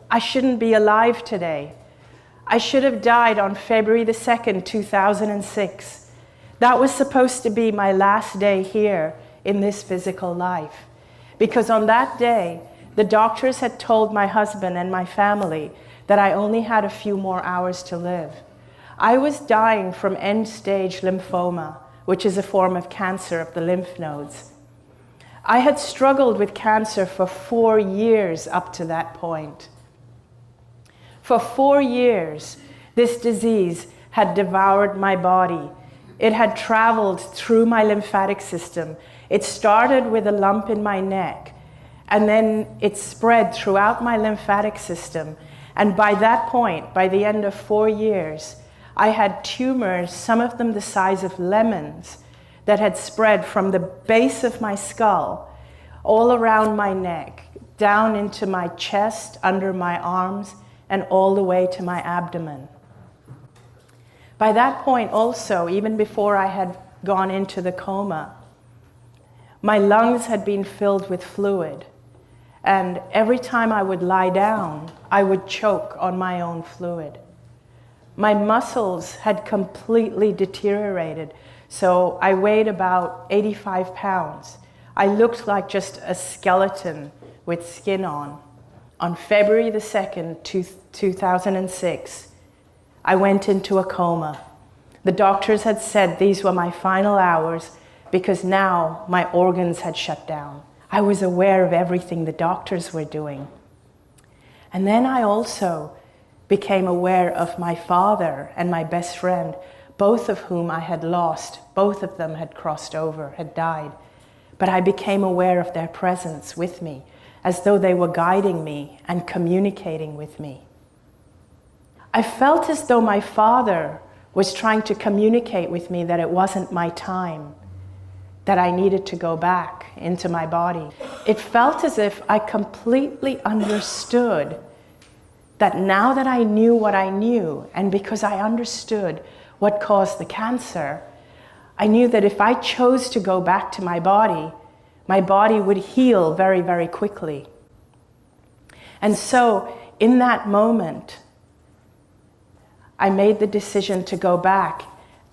I shouldn't be alive today. I should have died on February the 2nd, 2006. That was supposed to be my last day here in this physical life. Because on that day, the doctors had told my husband and my family that I only had a few more hours to live. I was dying from end-stage lymphoma, which is a form of cancer of the lymph nodes. I had struggled with cancer for 4 years up to that point. For 4 years, this disease had devoured my body. It had traveled through my lymphatic system. It started with a lump in my neck, and then it spread throughout my lymphatic system. And by that point, by the end of 4 years, I had tumors, some of them the size of lemons, that had spread from the base of my skull, all around my neck, down into my chest, under my arms, and all the way to my abdomen. By that point also, even before I had gone into the coma, my lungs had been filled with fluid. And every time I would lie down, I would choke on my own fluid. My muscles had completely deteriorated, so I weighed about 85 pounds. I looked like just a skeleton with skin on. On February the 2nd, 2006, I went into a coma. The doctors had said these were my final hours because now my organs had shut down. I was aware of everything the doctors were doing. And then I also became aware of my father and my best friend, both of whom I had lost. Both of them had crossed over, had died. But I became aware of their presence with me, as though they were guiding me and communicating with me. I felt as though my father was trying to communicate with me that it wasn't my time, that I needed to go back into my body. It felt as if I completely understood that now that I knew what I knew, and because I understood what caused the cancer, I knew that if I chose to go back to my body would heal very, very quickly. And so, in that moment, I made the decision to go back,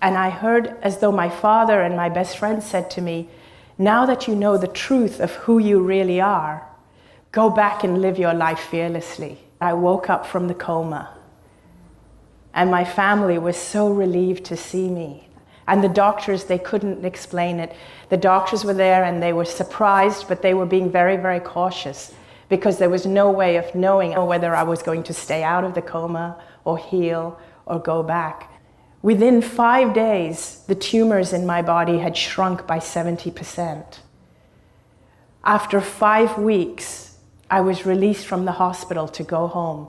and I heard as though my father and my best friend said to me, now that you know the truth of who you really are, go back and live your life fearlessly. I woke up from the coma, and my family was so relieved to see me. And the doctors, they couldn't explain it. The doctors were there and they were surprised, but they were being very, very cautious because there was no way of knowing whether I was going to stay out of the coma or heal or go back. Within 5 days, the tumors in my body had shrunk by 70%. After 5 weeks, I was released from the hospital to go home.